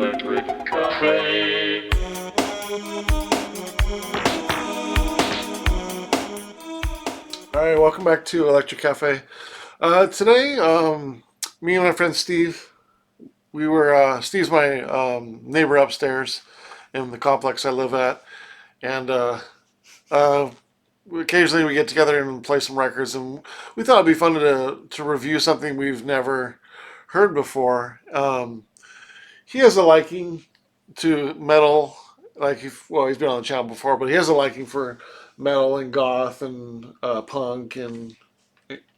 Electric Cafe. All right, welcome back to Electric Cafe. Today, me and my friend Steve, Steve's my neighbor upstairs in the complex I live at, and uh, occasionally we get together and play some records, and we thought it'd be fun to review something we've never heard before. He has a liking to metal, he's been on the channel before, but he has a liking for metal and goth and punk and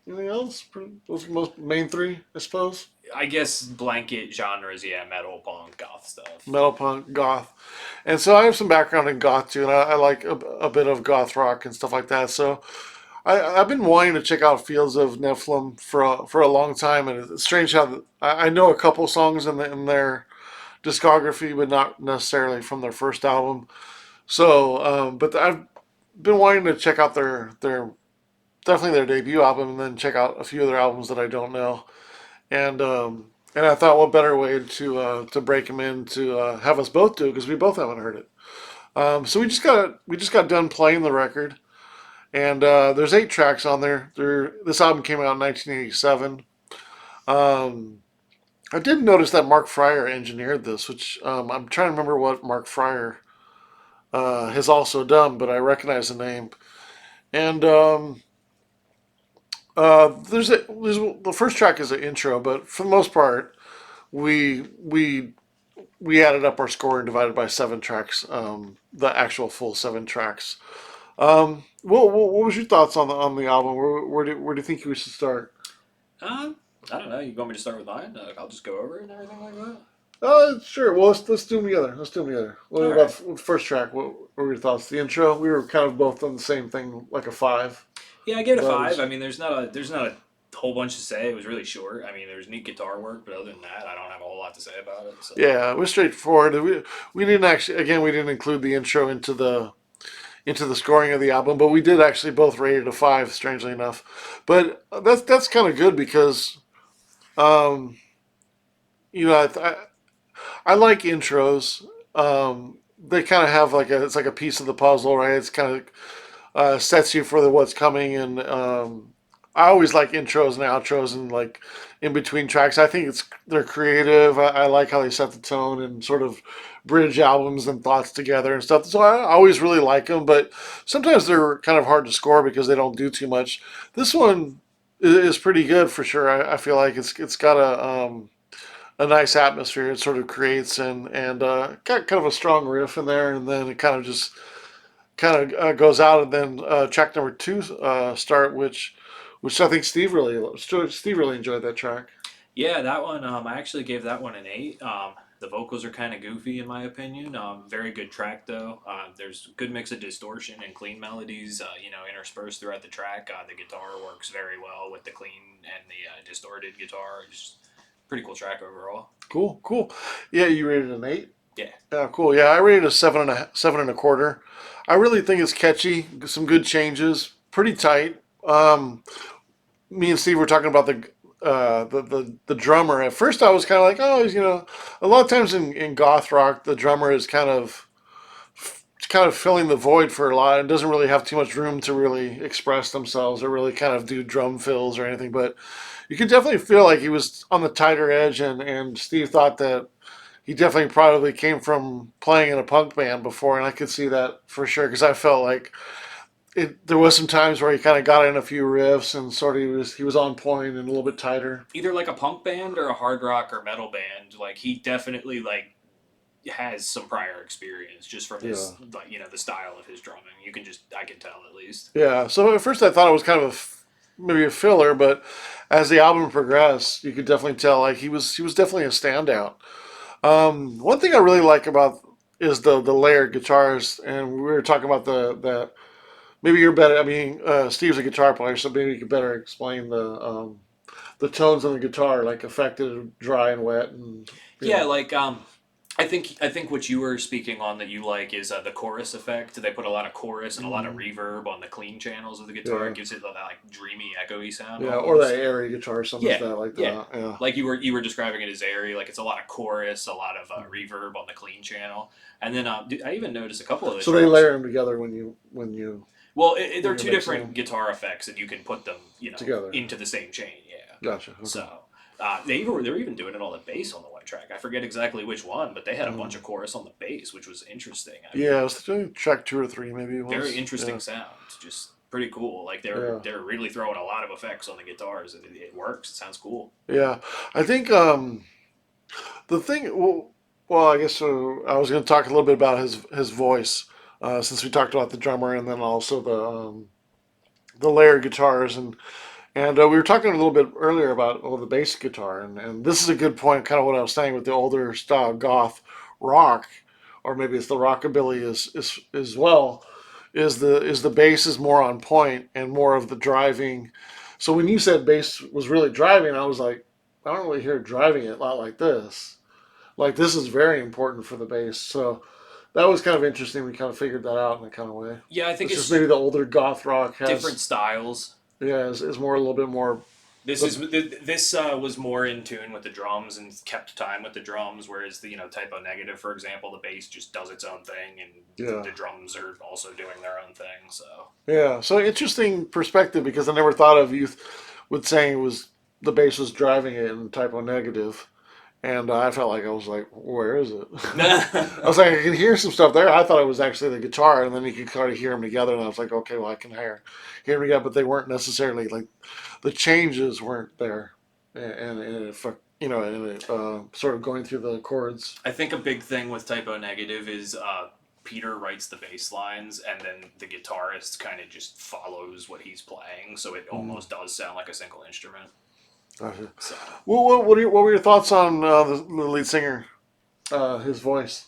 anything else? Those are the most main three, I suppose. I guess blanket genres, yeah, metal, punk, goth stuff. Metal, punk, goth, and so I have some background in goth too, and I like a bit of goth rock and stuff like that. So I've been wanting to check out Fields of Nephilim for a long time, and it's strange how I know a couple songs in their discography, but not necessarily from their first album. So, but I've been wanting to check out their definitely their debut album, and then check out a few of their albums that I don't know. And I thought, what better way to break them in to have us both do it because we both haven't heard it. So we just got done playing the record, and there's 8 tracks on there. This album came out in 1987. Um, I did notice that Mark Fryer engineered this, which I'm trying to remember what Mark Fryer has also done, but I recognize the name. And there's the first track is an intro, but for the most part, we we we added up our score and divided by 7 tracks, the actual full 7 tracks. What was your thoughts on the album? Where do you think we should start? Um, I don't know. You want me to start with mine? I'll just go over it and everything like that. Sure. Well, let's do them together. Let's do them together. What All about right. the first track? What were your thoughts? The intro. We were kind of both on the same thing, like a 5. Yeah, I give it a But it five. was, I mean, there's not a whole bunch to say. It was really short. I mean, there's neat guitar work, but other than that, I don't have a whole lot to say about it. So yeah, it was straightforward. We didn't actually, again, we didn't include the intro into the scoring of the album, but we did actually both rate it a 5, strangely enough. But that's kind of good because um, I like intros. They kind of have it's like a piece of the puzzle, right? It's kind of sets you for what's coming, and I always like intros and outros and like in between tracks. I think they're creative. I like how they set the tone and sort of bridge albums and thoughts together and stuff. So I always really like them, but sometimes they're kind of hard to score because they don't do too much. This one is pretty good for sure. I feel like it's got a nice atmosphere it sort of creates, and got kind of a strong riff in there, and then it kind of just kind of goes out, and then track number 2 start, which I think Steve really enjoyed that track. yeah, that one. I actually gave that one an 8. The vocals are kind of goofy in my opinion. Very good track though. There's a good mix of distortion and clean melodies. Interspersed throughout the track. The guitar works very well with the clean and the distorted guitar. It's pretty cool track overall. Cool, cool. Yeah, you rated an 8. Yeah. Yeah, cool. Yeah, I rated a 7.25. I really think it's catchy. Some good changes. Pretty tight. Me and Steve were talking about the drummer. At first, I was kind of like, oh, a lot of times in goth rock, the drummer is kind of filling the void for a lot and doesn't really have too much room to really express themselves or really kind of do drum fills or anything. But you could definitely feel like he was on the tighter edge, and Steve thought that he definitely probably came from playing in a punk band before, and I could see that for sure because I felt like there was some times where he kind of got in a few riffs and sort of he was on point and a little bit tighter. Either like a punk band or a hard rock or metal band. Like he definitely has some prior experience just from Yeah. his the style of his drumming. I can tell at least. Yeah. So at first I thought it was kind of maybe a filler, but as the album progressed, you could definitely tell like he was definitely a standout. One thing I really like about is the layered guitars, and we were talking about the that maybe you're better. I mean, Steve's a guitar player, so maybe you could better explain the tones on the guitar, like affected, dry and wet, and you Yeah, know. like I think what you were speaking on that you like is the chorus effect. They put a lot of chorus and a lot of reverb on the clean channels of the guitar. Yeah. It gives it that like dreamy, echoey sound Yeah, or that almost. airy guitar, something Yeah, like yeah. that. Yeah. Like you were describing it as airy. Like it's a lot of chorus, a lot of reverb on the clean channel, and then I even noticed a couple of the So they drums. layer them together Well, they're when you're two mixing different them guitar effects, and you can put them, together. into the same chain. Yeah. Gotcha. Okay. So they were even doing it on the bass on the one track. I forget exactly which one, but they had a bunch of chorus on the bass, which was interesting. I mean, Yeah, I was doing track 2 or 3, maybe it was. very interesting Yeah. sound. Just pretty cool. Like they're really throwing a lot of effects on the guitars, and it works. It sounds cool. Yeah, I think the thing. Well, I guess I was going to talk a little bit about his voice, since we talked about the drummer and then also the layered guitars and we were talking a little bit earlier about the bass guitar and this is a good point, kind of what I was saying with the older style goth rock, or maybe it's the rockabilly as well. Is the bass is more on point and more of the driving. So when you said bass was really driving, I was like, I don't really hear driving it a lot like this. Like this is very important for the bass. So that was kind of interesting. We kind of figured that out in a kind of way. Yeah, I think It's just it's maybe the older goth rock different has, styles. yeah, is more a little bit more. This was more in tune with the drums and kept time with the drums, whereas the Typo Negative, for example, the bass just does its own thing, and Yeah. the drums are also doing their own thing. So Yeah, so interesting perspective because I never thought of youth with saying it was the bass was driving it in typo negative, and I felt like I was like, where is it? I was like, I can hear some stuff there. I thought it was actually the guitar, and then you could kind of hear them together, and I was like, okay, well I can hear them together, but they weren't necessarily like the changes weren't there, and it, and it sort of going through the chords. I think a big thing with Typo Negative is Peter writes the bass lines, and then the guitarist kind of just follows what he's playing, so it almost does sound like a single instrument. Gotcha. So. Well, what were your thoughts on the lead singer, his voice?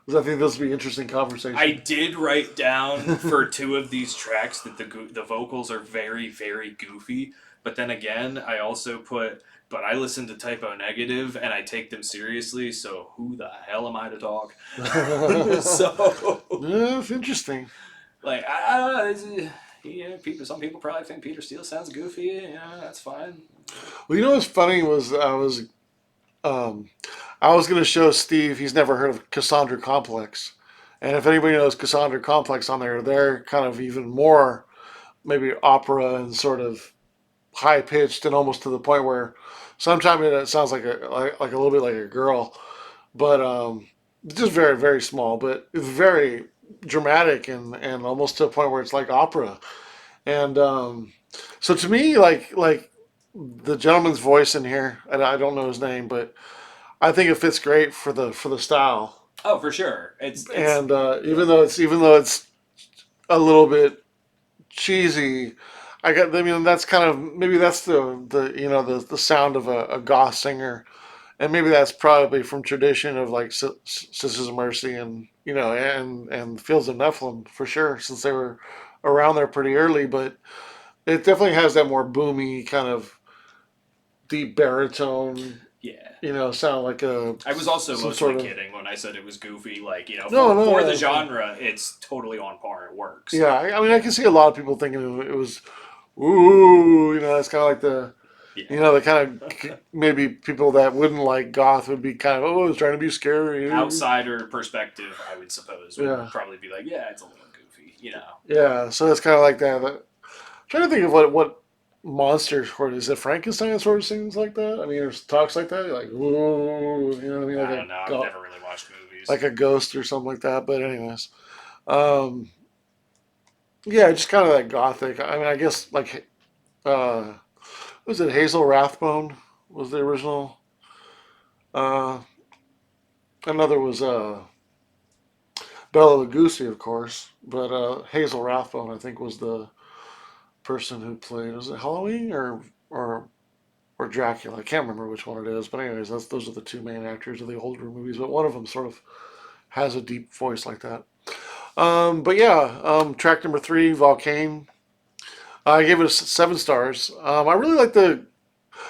Because I think this would be an interesting conversation. I did write down for two of these tracks that the vocals are very, very goofy. But then again, I also put, but I listen to Typo Negative and I take them seriously, so who the hell am I to talk? So, Yeah, it's interesting. like, some people probably think Peter Steele sounds goofy. Yeah, that's fine. Well, you know what's funny was I was going to show Steve. He's never heard of Cassandra Complex, and if anybody knows Cassandra Complex on there, they're kind of even more maybe opera and sort of high pitched and almost to the point where sometimes it sounds like a little bit like a girl, but just very very small, but it's very dramatic and almost to a point where it's like opera. And so to me, like the gentleman's voice in here, and I don't know his name, but I think it fits great for the style. Oh, for sure. It's And even though it's a little bit cheesy, I mean that's kind of maybe that's the sound of a goth singer, and maybe that's probably from tradition of like Sisters of Mercy and and Fields of Nephilim for sure, since they were around there pretty early. But it definitely has that more boomy kind of deep baritone, yeah. sound like I was also some mostly sort of. kidding when I said it was goofy. Like, No, for no, the no. genre, it's totally on par. It works. Yeah, I mean, I can see a lot of people thinking it was, ooh, that's kind of like Yeah. the kind of maybe people that wouldn't like goth would be kind of, oh, it's trying to be scary. Outsider perspective, I would suppose, would Yeah, probably be like, yeah, it's a little goofy. yeah. So it's kind of like that. I'm trying to think of what monster sort of is it. Frankenstein sort of sings like that. I mean, or talks like that, like ooh, what I mean, I don't know. I've never really watched movies. like a ghost or something like that. But anyways, um, yeah, just kind of that gothic. I mean, I guess like uh, was it Hazel Rathbone was the original. Uh, Another was Bela Lugosi, of course, but Hazel Rathbone, I think, was the person who played. Was it Halloween or Dracula? I can't remember which one it is, but anyways, those are the two main actors of the older movies. But one of them sort of has a deep voice like that. But yeah, track number 3, Volcane. I gave it 7 stars. I really like the.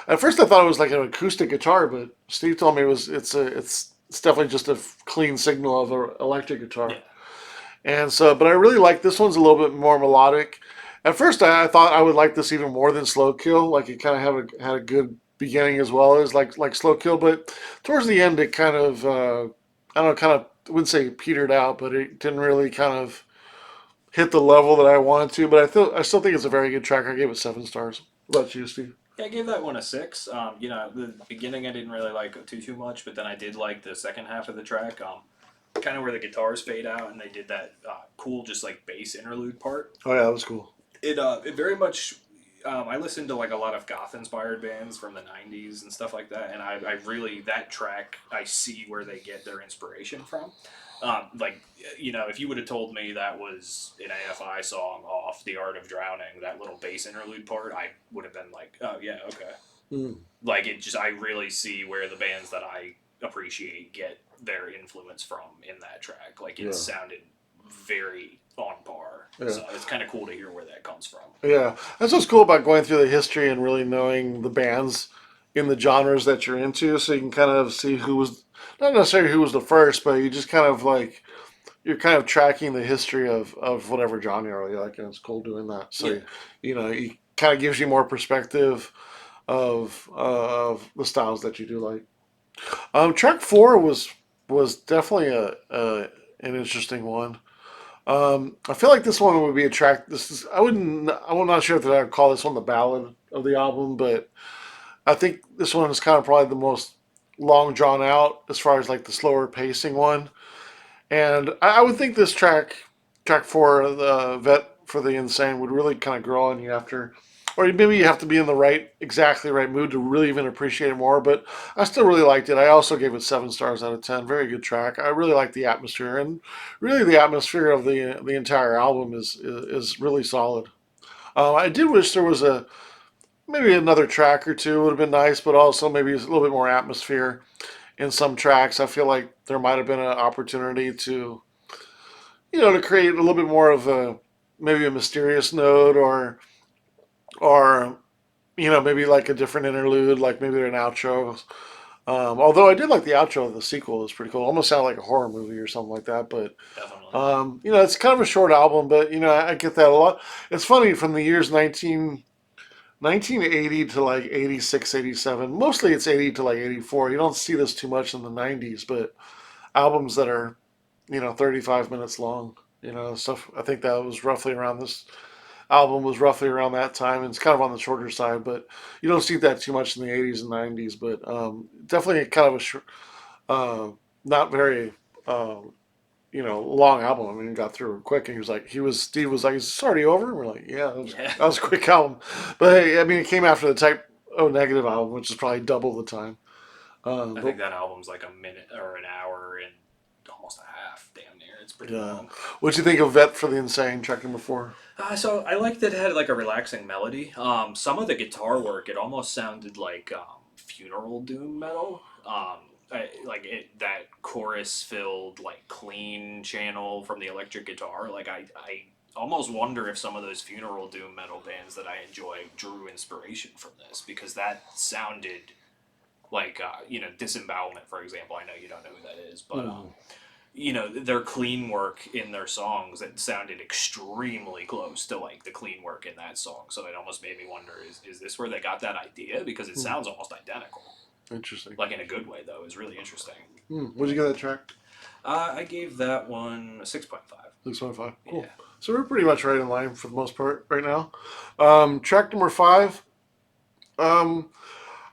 At first, I thought it was like an acoustic guitar, but Steve told me it's it's definitely just a clean signal of an electric guitar. Yeah. And so, but I really like this one's a little bit more melodic. At first, I thought I would like this even more than Slow Kill. Like it kind of had a good beginning as well as like Slow Kill, but towards the end, it kind of I don't know, kind of I wouldn't say petered out, but it didn't really kind of hit the level that I wanted to. But I still think it's a very good track. I gave it 7 stars. What about you, Steve? Yeah, I gave that one a 6. The beginning I didn't really like too much, but then I did like the second half of the track. Kind of where the guitars fade out and they did that cool, just like bass interlude part. Oh yeah, that was cool. It very much. I listened to like a lot of goth inspired bands from the '90s and stuff like that, and I really that track I see where they get their inspiration from. Like if you would have told me that was an AFI song off "The Art of Drowning," that little bass interlude part, I would have been like, oh yeah, okay. Mm. Like it just I really see where the bands that I appreciate get their influence from in that track. Like it sounded very on par. Yeah. So it's kind of cool to hear where that comes from. Yeah, that's what's cool about going through the history and really knowing the bands in the genres that you're into, so you can kind of see who was not necessarily who was the first, but you just kind of like you're kind of tracking the history of whatever genre you like, and it's cool doing that. So Yeah. it kind of gives you more perspective of the styles that you do like. Track 4 was definitely a an interesting one. I feel like this one would be a track. This is I'm not sure that I'd call this one the ballad of the album, but I think this one is kind of probably the most long drawn out as far as like the slower pacing one. And I would think this track 4, the Vet for the Insane, would really kind of grow on you after, or maybe you have to be in the exactly right mood to really even appreciate it more. But I still really liked it. I also gave it 7 stars out of 10. Very good track. I really like the atmosphere, and really the atmosphere of the entire album is really solid. I did wish there was maybe another track or two would have been nice, but also maybe a little bit more atmosphere in some tracks. I feel like there might have been an opportunity to to create a little bit more of a maybe a mysterious note or maybe like a different interlude, like maybe an outro. Although I did like the outro of the sequel, it was pretty cool. It almost sounded like a horror movie or something like that. But Definitely. it's kind of a short album, but I get that a lot. It's funny from the years 1980 to like 86, 87. Mostly it's 80 to like 84. You don't see this too much in the 90s, but albums that are 35 minutes long. Stuff. I think that was roughly around this album was roughly around that time. And it's kind of on the shorter side, but you don't see that too much in the 80s and 90s. But definitely kind of a not very long album. I mean, he got through it quick, and Steve was like, "Is this already over?" And we're like, "Yeah, that was a quick album." But hey, I mean, it came after the Type O Negative album, which is probably double the time. I think that album's like a minute or an hour and almost a half, damn near. It's pretty long. What'd you think of Vet for the Insane, track number 4? So I liked that it had like a relaxing melody. Some of the guitar work, it almost sounded like funeral doom metal. That chorus filled like clean channel from the electric guitar. Like I almost wonder if some of those funeral doom metal bands that I enjoy drew inspiration from this, because that sounded like Disembowelment, for example. I know you don't know who that is, but their clean work in their songs, it sounded extremely close to like the clean work in that song. So it almost made me wonder, is this where they got that idea? Because it sounds almost identical. Interesting. Like in a good way, though. It's really interesting. What'd you give that track? I gave that one a 6.5. 6.5. Cool. Yeah. So we're pretty much right in line for the most part right now. Track number 5.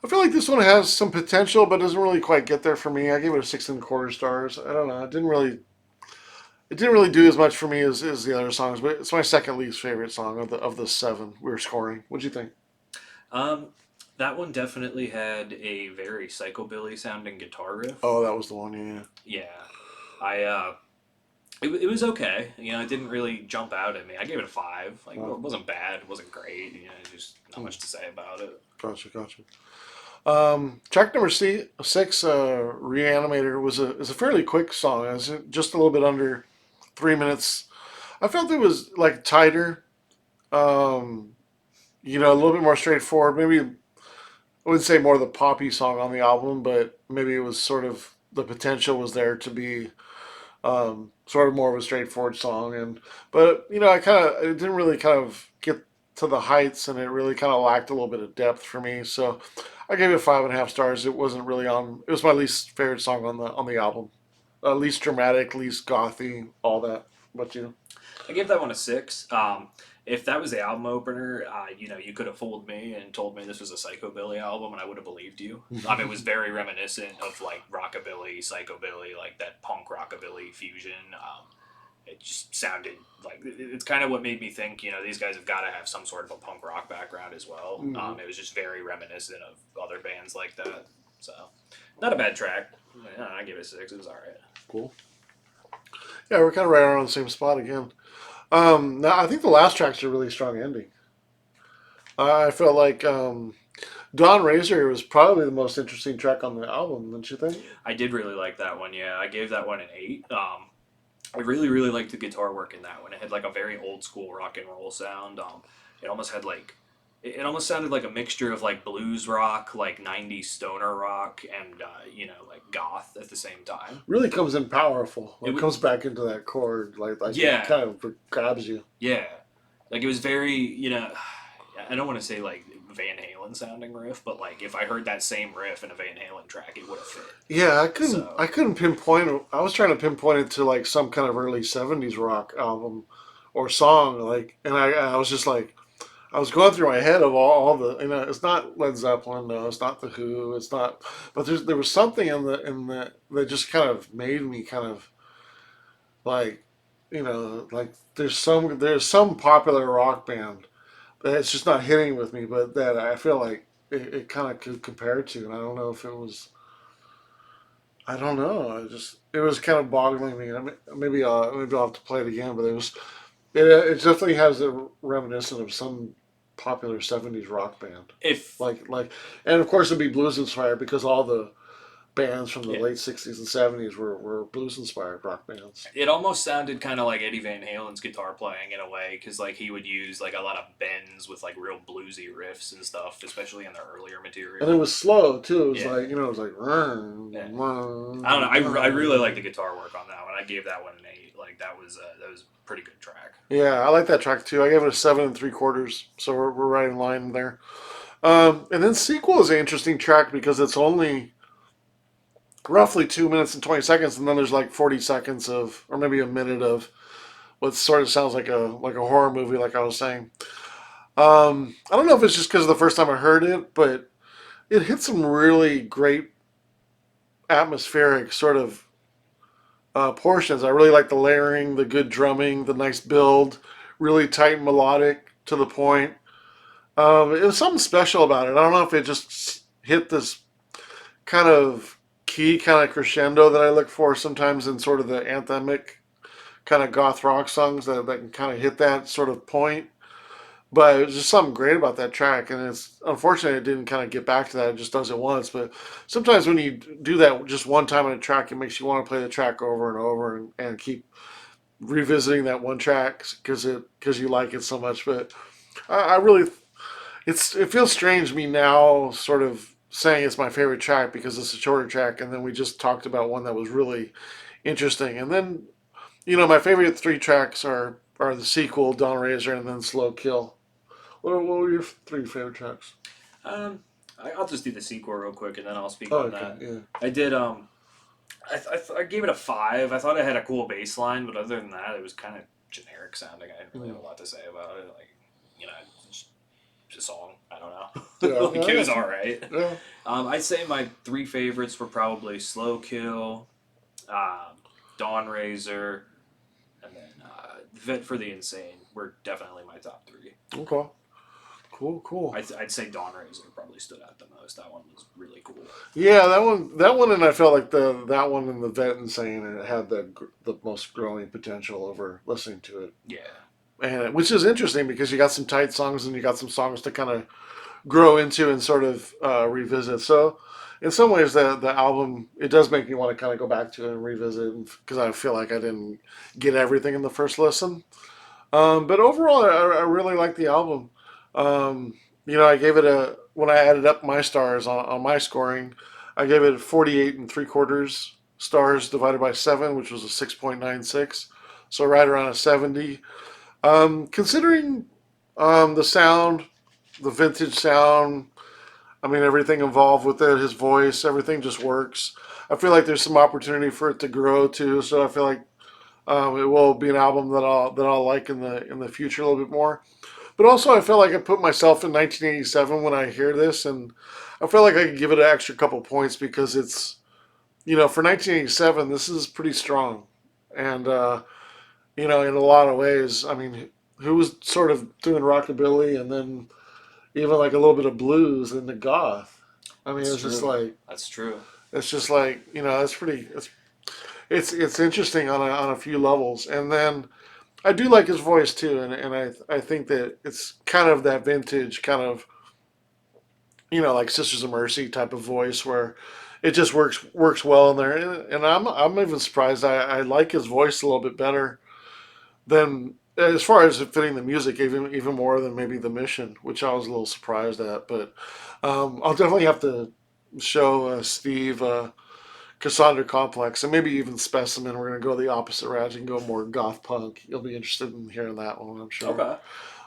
I feel like this one has some potential, but doesn't really quite get there for me. I gave it a 6.25 stars. I don't know. It didn't really do as much for me as the other songs, but it's my second least favorite song of the 7 we were scoring. What'd you think? That one definitely had a very psychobilly sounding guitar riff. Oh, that was the one, yeah. Yeah. It was okay. It didn't really jump out at me. I gave it a 5. Like, It wasn't bad. It wasn't great. Just not much to say about it. Gotcha. Track number 6, Reanimator, is a fairly quick song. It's just a little bit under 3 minutes. I felt it was like tighter, a little bit more straightforward. Maybe I wouldn't say more the poppy song on the album, but maybe it was sort of the potential was there to be sort of more of a straightforward song. But it didn't really kind of get to the heights, and it really kind of lacked a little bit of depth for me. So I gave it 5.5 stars. It wasn't really on. It was my least favorite song on the album. Least dramatic, least gothy, all that. But I gave that one a 6. If that was the album opener, you could have fooled me and told me this was a psychobilly album, and I would have believed you. It was very reminiscent of like rockabilly, psychobilly, like that punk rockabilly fusion. It just sounded like it's kind of what made me think, these guys have got to have some sort of a punk rock background as well. It was just very reminiscent of other bands like that. So, not a bad track. I give it a 6. It was all right. Cool. Yeah, we're kind of right around the same spot again. Now I think the last track's a really strong ending. I felt like Dawnrazor was probably the most interesting track on the album, don't you think? I did really like that one. Yeah, I gave that one an 8. I really, really liked the guitar work in that one. It had like a very old school rock and roll sound. It almost had like, it almost sounded like a mixture of like blues rock, like 90s stoner rock, and like goth at the same time. Really comes in powerful. It comes back into that chord, like yeah, it kind of grabs you. Yeah, like it was very, I don't want to say like Van Halen sounding riff, but like if I heard that same riff in a Van Halen track, it would have fit. Yeah, I couldn't pinpoint it. I was trying to pinpoint it to like some kind of early 70s rock album or song, like, and I was just like, I was going through my head of all the, it's not Led Zeppelin, no, it's not The Who, it's not, but there was something in the that just kind of made me kind of like, like there's some popular rock band that it's just not hitting with me, but that I feel like it kind of could compare to, and I don't know if it was, I don't know, it was kind of boggling me. Maybe I'll have to play it again, but it definitely has a reminiscent of some popular 70s rock band. If And of course it'd be blues inspired because all the bands from the late 60s and 70s were blues inspired rock bands. It almost sounded kind of like Eddie Van Halen's guitar playing in a way, because like he would use like a lot of bends with like real bluesy riffs and stuff, especially in the earlier material. And it was slow too. It was like, I don't know. I really like the guitar work on that one. I gave that one an 8. Like that was a pretty good track. Yeah, I like that track too. I gave it a 7.75, so we're right in line there. And then Sequel is an interesting track because it's only roughly 2 minutes and 20 seconds, and then there's like 40 seconds of, or maybe a minute of, what sort of sounds like a horror movie, like I was saying. I don't know if it's just because of the first time I heard it, but it hit some really great atmospheric sort of portions. I really like the layering, the good drumming, the nice build, really tight and melodic to the point. It was something special about it. I don't know if it just hit this kind of key, kind of crescendo that I look for sometimes in sort of the anthemic kind of goth rock songs that can kind of hit that sort of point. But it was just something great about that track, and it's unfortunate it didn't kind of get back to that. It just does it once. But sometimes when you do that just one time on a track, it makes you want to play the track over and over and keep revisiting that one track because you like it so much. But I really, it feels strange to me now, sort of saying it's my favorite track because it's a shorter track, and then we just talked about one that was really interesting. And then, my favorite 3 tracks are the Sequel, Dawnrazor, and then Slow Kill. What were your 3 favorite tracks? I'll just do the Sequel real quick, and then I'll speak on that. Yeah. I did. I gave it a 5. I thought it had a cool bass line, but other than that, it was kind of generic sounding. I didn't really have a lot to say about it. Like, it's just a song. I don't know. Yeah. It was all right. Yeah. I'd say my 3 favorites were probably Slow Kill, Dawnrazor, and then Vet for the Insane were definitely my top 3. Okay. Cool. I'd say Dawnrazor probably stood out the most. That one was really cool. Yeah, that one, and I felt like that one and the Vet Insane, and it had the most growing potential over listening to it. Yeah. And which is interesting because you got some tight songs and you got some songs to kind of grow into and sort of revisit. So in some ways, the album, it does make me want to kind of go back to it and revisit because I feel like I didn't get everything in the first listen. But overall, I really like the album. I gave it when I added up my stars on my scoring, I gave it 48.75 stars divided by 7, which was a 6.96. So right around a 70. Considering the sound, the vintage sound, I mean, everything involved with it, his voice, everything just works. I feel like there's some opportunity for it to grow too. So I feel like it will be an album that I'll like in the future a little bit more. But also, I feel like I put myself in 1987 when I hear this, and I feel like I could give it an extra couple points because it's, for 1987, this is pretty strong. And, in a lot of ways, I mean, who was sort of doing rockabilly and then even like a little bit of blues in the goth? I mean, That's it's just true. like, That's true. it's just like, it's pretty, it's interesting on a few levels. And then I do like his voice too, and I think that it's kind of that vintage kind of like Sisters of Mercy type of voice where it just works well in there. And I'm even surprised I like his voice a little bit better than as far as fitting the music, even more than maybe the Mission, which I was a little surprised at. But I'll definitely have to show Steve. Cassandra Complex, and maybe even Specimen. We're going to go the opposite route and go more goth punk. You'll be interested in hearing that one, I'm sure. Okay.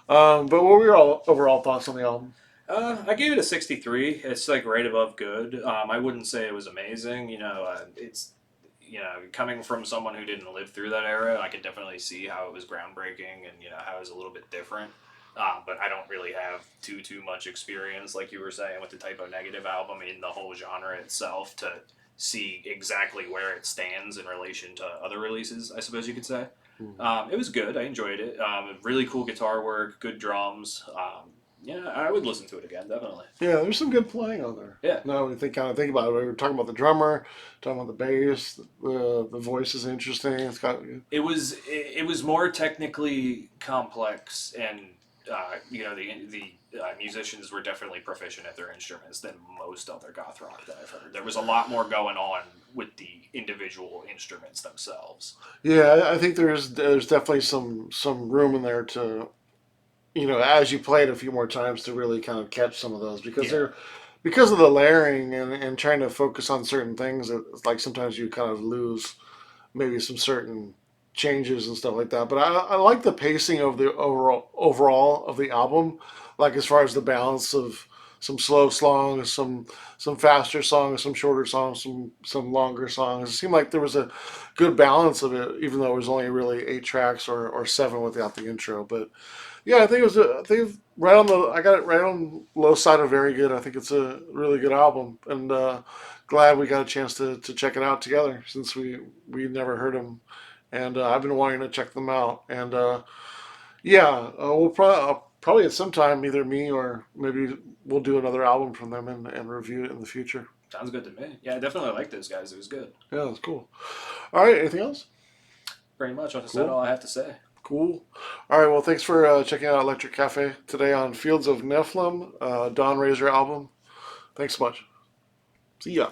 But what were your overall thoughts on the album? I gave it a 63. It's like right above good. I wouldn't say it was amazing. It's coming from someone who didn't live through that era, I could definitely see how it was groundbreaking and how it was a little bit different. But I don't really have too much experience, like you were saying, with the Typo Negative album in the whole genre itself to see exactly where it stands in relation to other releases, I suppose you could say. It was good. I enjoyed it. Really cool guitar work, good drums. Yeah, I would listen to it again, definitely. Yeah, there's some good playing on there. Yeah. Now we think about it. We were talking about the drummer, talking about the bass. The voice is interesting. It's got. It was more technically complex, and the musicians were definitely proficient at their instruments than most other goth rock that I've heard. There was a lot more going on with the individual instruments themselves. Yeah, I think there's definitely some room in there to, as you play it a few more times to really kind of catch some of those because Yeah. they're because of the layering and trying to focus on certain things. It's like sometimes you kind of lose maybe some certain changes and stuff like that. But I like the pacing of the overall of the album, like as far as the balance of some slow songs, some faster songs, some shorter songs, some longer songs. It seemed like there was a good balance of it, even though it was only really 8 tracks or 7 without the intro. But yeah, I think it was. I think right on the. I got it right on low side of very good. I think it's a really good album, and glad we got a chance to check it out together since we never heard them, and I've been wanting to check them out. And yeah, we'll probably at some time either me or maybe we'll do another album from them and review it in the future. Sounds good to me. Yeah, I definitely like those guys. It was good. Yeah, that's cool. All right, anything else? Pretty much. That's Cool. all I have to say. Cool. All right. Well, thanks for checking out Electric Cafe today on Fields of Nephilim, Dawnrazor album. Thanks so much. See ya.